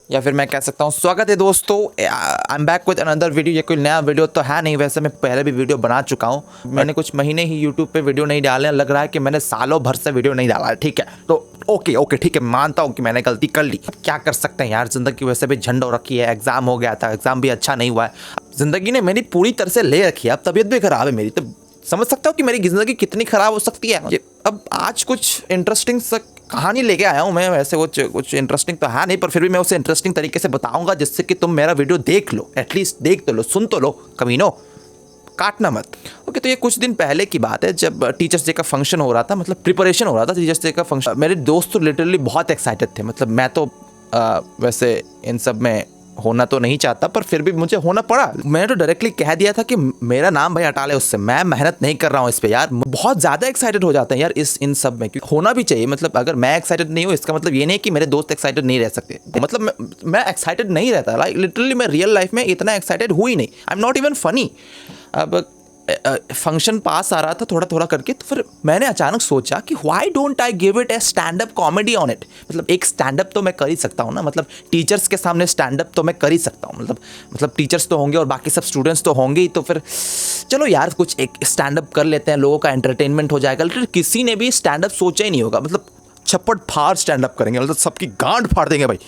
या फिर मैं कह सकता हूँ स्वागत है दोस्तों। I am back with another video. ये कोई नया वीडियो तो है नहीं, वैसे मैं पहले भी वीडियो बना चुका हूँ। मैंने कुछ महीने ही यूट्यूब पे वीडियो नहीं डाले, लग रहा है कि मैंने सालों भर से वीडियो नहीं डाला है। ठीक है, तो ओके ठीक है, मानता हूँ कि मैंने गलती कर ली। अब क्या कर सकते हैं यार, ज़िंदगी वैसे भी झंड हो रखी है। एग्ज़ाम हो गया था, एग्ज़ाम भी अच्छा नहीं हुआ है। ज़िंदगी ने मेरी पूरी तरह से ले रखी है। अब तबीयत भी ख़राब है मेरी, तो समझ सकता हूँ कि मेरी ज़िंदगी कितनी ख़राब हो सकती है। अब आज कुछ इंटरेस्टिंग कहानी लेके आया हूँ मैं। वैसे कुछ इंटरेस्टिंग तो है नहीं, पर फिर भी मैं उसे इंटरेस्टिंग तरीके से बताऊंगा, जिससे कि तुम मेरा वीडियो देख लो, एटलीस्ट देख तो लो, सुन तो लो, कमीनो काटना मत। ओके, तो ये कुछ दिन पहले की बात है, जब टीचर्स डे का फंक्शन हो रहा था, मतलब प्रिपरेशन हो रहा था टीचर्स डे का फंक्शन। मेरे दोस्त तो लिटरली बहुत एक्साइटेड थे। मतलब मैं तो वैसे इन सब में होना तो नहीं चाहता, पर फिर भी मुझे होना पड़ा। मैंने तो डायरेक्टली कह दिया था कि मेरा नाम भाई हटा ले उससे, मैं मेहनत नहीं कर रहा हूँ इस पे। यार बहुत ज़्यादा एक्साइटेड हो जाते हैं यार इन सब में, क्योंकि होना भी चाहिए। मतलब अगर मैं एक्साइटेड नहीं हूँ, इसका मतलब ये नहीं कि मेरे दोस्त एक्साइटेड नहीं रह सकते। मतलब मैं एक्साइटेड नहीं रहता। लाइक लिटरली मैं रियल लाइफ में इतना एक्साइटेड हुई नहीं। I am not even funny. अब फंक्शन पास आ रहा था थोड़ा थोड़ा करके, तो फिर मैंने अचानक सोचा कि why don't I give it A stand up comedy on it. मतलब एक स्टैंड अप तो मैं कर ही सकता हूँ ना। मतलब टीचर्स के सामने स्टैंड अप तो मैं कर ही सकता हूँ। मतलब टीचर्स तो होंगे और बाकी सब स्टूडेंट्स तो होंगे ही, तो फिर चलो यार कुछ एक स्टैंड अप कर लेते हैं, लोगों का एंटरटेनमेंट हो जाएगा। लिटरली किसी ने भी स्टैंड अप सोचा ही नहीं होगा। मतलब छप्पड़ फाड़ स्टैंड अप करेंगे, मतलब सबकी गांड फाड़ देंगे भाई।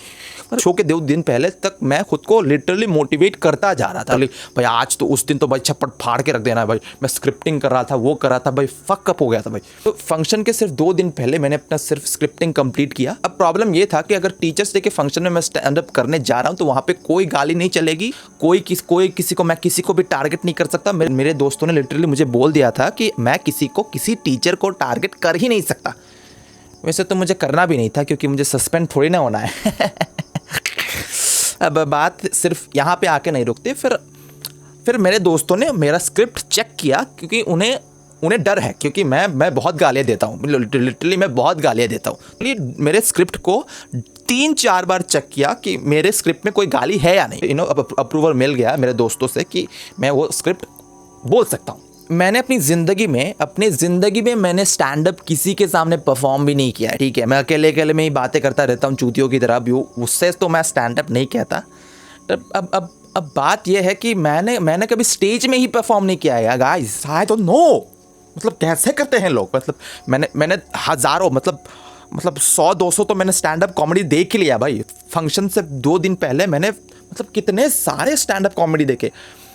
शो के 2 दिन पहले तक मैं खुद को लिटरली मोटिवेट करता जा रहा था भाई, आज तो उस दिन तो भाई छप्पड़ फाड़ के रख देना है भाई। मैं स्क्रिप्टिंग कर रहा था, वो कर रहा था भाई, फक अप हो गया था भाई। तो फंक्शन के सिर्फ 2 दिन पहले मैंने अपना सिर्फ स्क्रिप्टिंग कंप्लीट किया। अब प्रॉब्लम ये था कि अगर टीचर्स डे के फंक्शन में मैं स्टैंड अप करने जा रहा हूँ, तो वहाँ पे कोई गाली नहीं चलेगी, कोई किसी को मैं किसी को भी टारगेट नहीं कर सकता। मेरे दोस्तों ने लिटरली मुझे बोल दिया था कि मैं किसी टीचर को टारगेट कर ही नहीं सकता। वैसे तो मुझे करना भी नहीं था, क्योंकि मुझे सस्पेंड थोड़ी ना होना है। अब बात सिर्फ यहाँ पे आके नहीं रुकती। फिर मेरे दोस्तों ने मेरा स्क्रिप्ट चेक किया, क्योंकि उन्हें डर है, क्योंकि मैं बहुत गालियाँ देता हूँ। लिटरली मैं बहुत गालियाँ देता हूँ। मेरे स्क्रिप्ट को 3-4 बार चेक किया कि मेरे स्क्रिप्ट में कोई गाली है या नहीं। अब अप्रूवल मिल गया मेरे दोस्तों से कि मैं वो स्क्रिप्ट बोल सकता हूँ। मैंने अपनी ज़िंदगी में मैंने स्टैंड अप किसी के सामने परफॉर्म भी नहीं किया है। ठीक है, मैं अकेले में ही बातें करता रहता हूँ चूतियों की तरह भी, उससे तो मैं स्टैंड अप नहीं कहता। अब बात यह है कि मैंने कभी स्टेज में ही परफॉर्म नहीं किया है गाइस। आई डोंट नो मतलब कैसे करते हैं लोग। मतलब मैंने हज़ारों मतलब 100-200 तो मैंने स्टैंड अप कॉमेडी देख ही लिया भाई। फंक्शन से 2 दिन पहले मैंने मतलब कितने सारे स्टैंड अप कॉमेडी देखे।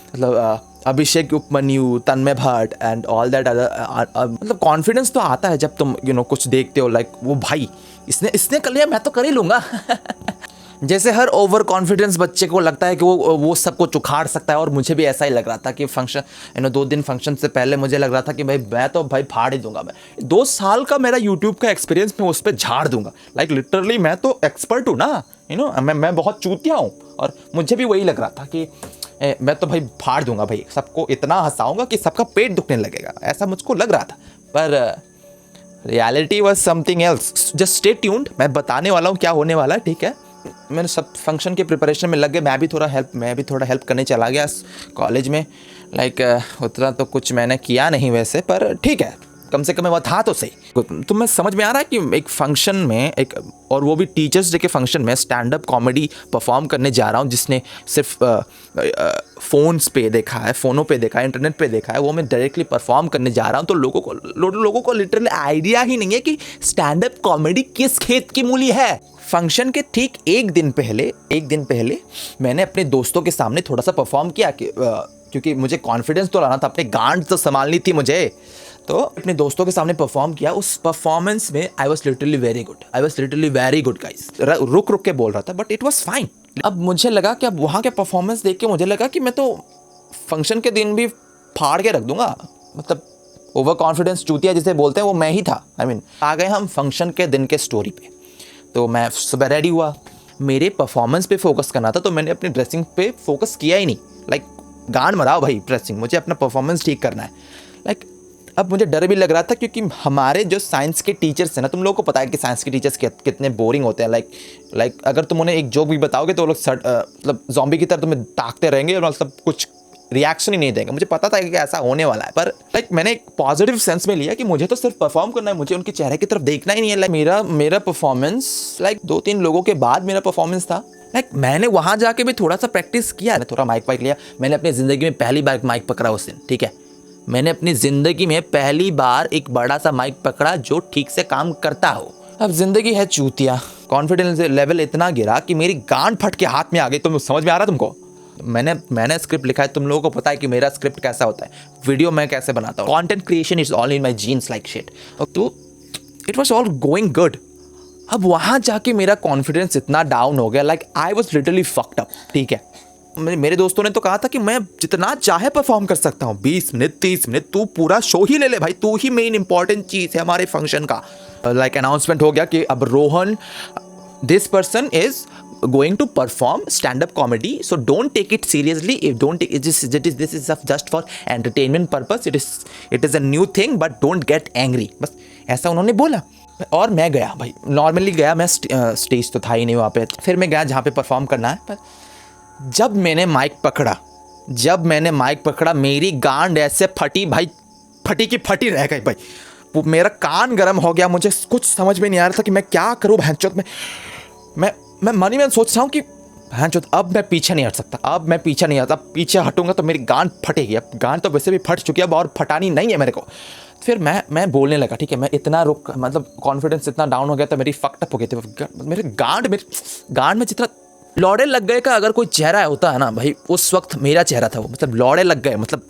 मतलब Abhishek Upmanyu, Tanmay Bhatt and all that other. मतलब कॉन्फिडेंस तो आता है जब तुम कुछ देखते हो, लाइक वो भाई इसने कर लिया, मैं तो कर ही लूँगा। जैसे हर ओवर कॉन्फिडेंस बच्चे को लगता है कि वो सबको चुखाड़ सकता है, और मुझे भी ऐसा ही लग रहा था कि फंक्शन 2 दिन फंक्शन से पहले मुझे लग रहा था कि भाई मैं तो भाई फाड़ ही दूंगा। मैं 2 साल का मेरा यूट्यूब का एक्सपीरियंस मैं उस पर झाड़ दूंगा। लाइक लिटरली मैं तो एक्सपर्ट हूँ ना, मैं बहुत चूतिया हूँ, और मुझे भी वही लग रहा था कि मैं तो भाई फाड़ दूंगा भाई, सबको इतना हंसाऊंगा कि सबका पेट दुखने लगेगा, ऐसा मुझको लग रहा था। पर reality was something else. Just stay tuned, मैं बताने वाला हूँ क्या होने वाला है। ठीक है, मैंने सब फंक्शन के प्रिपरेशन में लग गए। मैं भी थोड़ा हेल्प करने चला गया कॉलेज में। लाइक उतना तो कुछ मैंने किया नहीं वैसे, पर ठीक है, कम से कम मैं था तो सही। तो मैं समझ में आ रहा है कि एक फंक्शन में और वो भी टीचर्स डे के फंक्शन में स्टैंड अप कॉमेडी परफॉर्म करने जा रहा हूँ, जिसने सिर्फ फ़ोन्स पे देखा है, फ़ोनों पे देखा है, इंटरनेट पे देखा है, वो मैं डायरेक्टली परफॉर्म करने जा रहा हूँ। तो लोगों को लिटरली आइडिया ही नहीं है कि स्टैंड अप कॉमेडी किस खेत की मूली है। फंक्शन के ठीक एक दिन पहले मैंने अपने दोस्तों के सामने थोड़ा सा परफॉर्म किया, क्योंकि मुझे कॉन्फिडेंस तो लाना था, अपने गांड तो संभालनी थी मुझे। तो अपने दोस्तों के सामने परफॉर्म किया। उस परफॉर्मेंस में I was literally very good guys. रुक के बोल रहा था, बट इट वॉज फाइन। अब मुझे लगा कि अब वहाँ के परफॉर्मेंस देख के मुझे लगा कि मैं तो फंक्शन के दिन भी फाड़ के रख दूंगा। मतलब ओवर कॉन्फिडेंस चूतिया जिसे बोलते हैं, वो मैं ही था। आ गए हम फंक्शन के दिन के स्टोरी पे। तो मैं सुबह रेडी हुआ, मेरे परफॉर्मेंस पे फोकस करना था, तो मैंने अपनी ड्रेसिंग पे फोकस किया ही नहीं। लाइक गांड मराओ भाई ड्रेसिंग, मुझे अपना परफॉर्मेंस ठीक करना है। लाइक अब मुझे डर भी लग रहा था, क्योंकि हमारे जो साइंस के टीचर्स हैं ना, तुम लोगों को पता है कि साइंस के टीचर्स कितने बोरिंग होते हैं। लाइक अगर तुम उन्हें एक जोक भी बताओगे तो वो लोग मतलब ज़ॉम्बी की तरह तुम्हें ताकते रहेंगे, और मतलब कुछ रिएक्शन ही नहीं देंगे। मुझे पता था कि ऐसा होने वाला है, पर लाइक मैंने एक पॉजिटिव सेंस में लिया कि मुझे तो सिर्फ परफॉर्म करना है, मुझे उनके चेहरे की तरफ देखना ही नहीं है। लाइक मेरा परफॉर्मेंस लाइक 2-3 लोगों के बाद मेरा परफॉर्मेंस था। लाइक मैंने वहाँ जाके भी थोड़ा सा प्रैक्टिस किया, थोड़ा माइक वाइक लिया। मैंने अपनी ज़िंदगी में पहली बार माइक पकड़ा उस दिन, ठीक है। मैंने अपनी ज़िंदगी में पहली बार एक बड़ा सा माइक पकड़ा जो ठीक से काम करता हो। अब ज़िंदगी है चूतिया, कॉन्फिडेंस लेवल इतना गिरा कि मेरी गांड फट के हाथ में आ गई। तुम समझ में आ रहा तुमको? मैंने स्क्रिप्ट लिखा है, तुम लोगों को पता है कि मेरा स्क्रिप्ट कैसा होता है, वीडियो मैं कैसे बनाता हूँ। Content creation is all in my genes like shit. तो it was all going good. अब वहाँ जाके मेरा कॉन्फिडेंस इतना डाउन हो गया, like I was literally fucked up, ठीक है। मेरे दोस्तों ने तो कहा था कि मैं जितना चाहे परफॉर्म कर सकता हूँ, 20 मिनट 30 मिनट, तू पूरा शो ही ले ले भाई, तू ही मेन इंपॉर्टेंट चीज़ है हमारे फंक्शन का। लाइक अनाउंसमेंट हो गया कि अब Rohan, this person is going to perform stand-up comedy, so don't take it seriously. Don't take it, this is just for entertainment purpose. It is a new thing, but don't get angry. बस ऐसा उन्होंने बोला और मैं गया भाई। Normally गया मैं, स्टेज तो था ही नहीं वहाँ पे। फिर मैं गया जहाँ पे परफॉर्म करना है। पर जब मैंने माइक पकड़ा मेरी गांड ऐसे फटी भाई, फटी की फटी रह गई भाई। मेरा कान गर्म हो गया, मुझे कुछ समझ में नहीं आ रहा था कि मैं क्या करूँ। भैंचोद मैं मनी में सोच रहा हूँ कि भैंचोद अब मैं पीछे नहीं हट सकता, अब मैं पीछे नहीं आता, पीछे हटूंगा तो मेरी गांड फटेगी। अब गांड तो वैसे भी फट चुकी है, अब और फटानी नहीं है मेरे को। फिर मैं बोलने लगा, ठीक है। मैं इतना मतलब कॉन्फिडेंस इतना डाउन हो गया था, मेरी फक्ड अप हो गई थी मेरे गांड में जितना लौड़े लग गए का अगर कोई चेहरा होता है ना भाई, उस वक्त मेरा चेहरा था वो। मतलब लौड़े लग गए, मतलब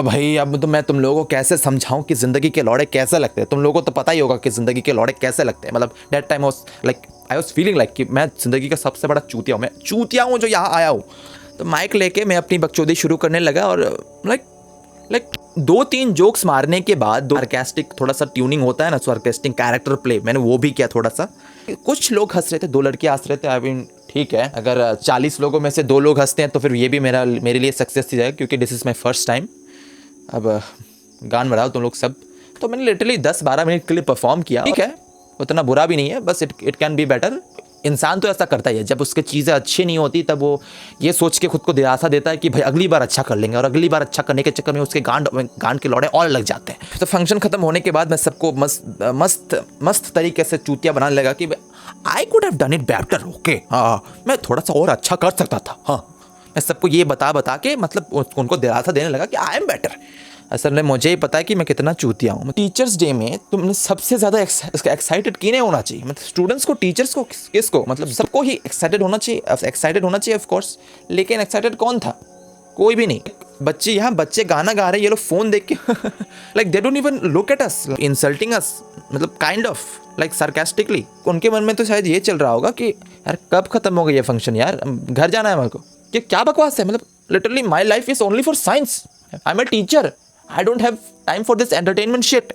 भाई अब तो मैं तुम लोगों को कैसे समझाऊं कि ज़िंदगी के लौड़े कैसे लगते हैं। तुम लोगों को तो पता ही होगा कि ज़िंदगी के लौड़े कैसे लगते हैं। मतलब that time I was feeling like कि मैं ज़िंदगी का सबसे बड़ा चूतिया हूँ। मैं चूतिया हूँ जो यहाँ आया हूँ। तो माइक लेके मैं अपनी बकचोदी शुरू करने लगा और लाइक 2-3 जोक्स मारने के बाद, सार्कास्टिक थोड़ा सा ट्यूनिंग होता है ना, सार्कास्टिक कैरेक्टर प्ले, मैंने वो भी किया थोड़ा सा। कुछ लोग हंस रहे थे, 2 लड़कियाँ हंस रहे थे। आई मीन ठीक है, अगर 40 लोगों में से 2 लोग हंसते हैं तो फिर ये भी मेरे लिए सक्सेस थी जाएगा, क्योंकि this is my first time. अब गान बढ़ाओ तुम लोग सब। तो मैंने लिटरली 10-12 मिनट के लिए परफॉर्म किया, ठीक है। उतना बुरा भी नहीं है, बस इट कैन बी बेटर। इंसान तो ऐसा करता ही है, जब उसकी चीज़ें अच्छी नहीं होती तब वो ये सोच के खुद को दिलासा देता है कि भाई अगली बार अच्छा कर लेंगे, और अगली बार अच्छा करने के चक्कर में उसके गांड के लौड़े और लग जाते हैं। तो फंक्शन खत्म होने के बाद मैं सबको मस्त तरीके से चूतिया बनाने लगा कि I could have done it better, okay. हाँ, मैं थोड़ा सा और अच्छा कर सकता था। हाँ, मैं सबको ये बता के मतलब उनको दिलासा देने लगा कि आई एम बेटर। असल में मुझे ही पता है कि मैं कितना चूतिया हूँ। टीचर्स डे में तुमने सबसे ज़्यादा एक्साइटेड किने होना चाहिए, मतलब स्टूडेंट्स को, टीचर्स को, किसको? मतलब सबको ही एक्साइटेड होना चाहिए ऑफ कोर्स। लेकिन एक्साइटेड कौन था? कोई भी नहीं। बच्चे गाना गा रहे हैं, ये लोग फ़ोन देख के like they don't even look at us, insulting us, मतलब काइंड ऑफ लाइक सार्कास्टिकली। उनके मन में तो शायद ये चल रहा होगा कि यार कब खत्म होगा ये फंक्शन, यार घर जाना है मेरे को। ये क्या बकवास है? मतलब literally my life is only for science, I am a teacher, I don't have time for this entertainment shit.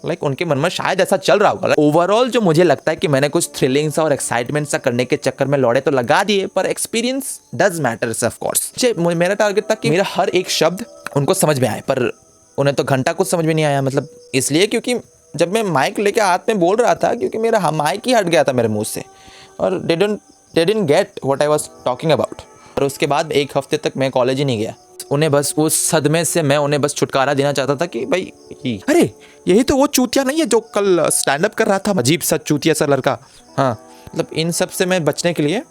Like उनके मन में शायद ऐसा चल रहा होगा। ओवरऑल जो मुझे लगता है कि मैंने कुछ थ्रिलिंग सा और एक्साइटमेंट सा करने के चक्कर में लौड़े तो लगा दिए, पर experience does matters of course. मेरा टारगेट था कि मेरा हर एक शब्द उनको समझ में आए, पर उन्हें तो घंटा कुछ समझ में नहीं आया। मतलब इसलिए क्योंकि जब मैं माइक लेके हाथ में बोल रहा था, क्योंकि मेरा माइक ही हट गया था मेरे मुंह से, और they didn't get what I was talking about. और उसके बाद 1 हफ्ते तक मैं कॉलेज ही नहीं गया। उन्हें बस उस सदमे से मैं उन्हें बस छुटकारा देना चाहता था कि भाई अरे यही तो वो चूतिया नहीं है जो कल स्टैंड अप कर रहा था, अजीब सा चूतिया सा लड़का। हाँ, मतलब इन सब से मैं बचने के लिए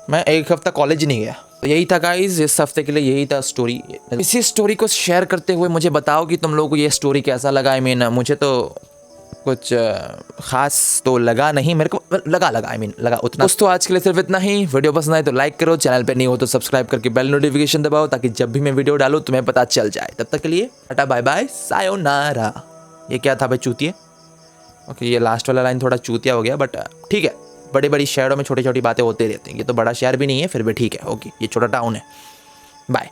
मैं 1 हफ्ता कॉलेज नहीं गया। तो यही था गाइस, इस हफ्ते के लिए यही था स्टोरी। इसी स्टोरी को शेयर करते हुए मुझे बताओ कि तुम लोगों को ये स्टोरी कैसा लगा। आई मीन मुझे तो कुछ ख़ास तो लगा नहीं, मेरे को लगा उतना। दोस्तों आज के लिए सिर्फ इतना ही। वीडियो पसंद आए तो लाइक करो, चैनल पे नहीं हो तो सब्सक्राइब करके बेल नोटिफिकेशन दबाओ, ताकि जब भी मैं वीडियो डालूँ तुम्हें पता चल जाए। तब तक के लिए टाटा बाय बाय, सायोनारा। ये क्या था भाई, चूतिया? ओके, ये लास्ट वाला लाइन थोड़ा चूतिया हो गया, बट ठीक है। बड़ी शहरों में छोटी छोटी बातें होती रहती हैं। ये तो बड़ा शहर भी नहीं है, फिर भी ठीक है। ओके, ये छोटा टाउन है। बाय।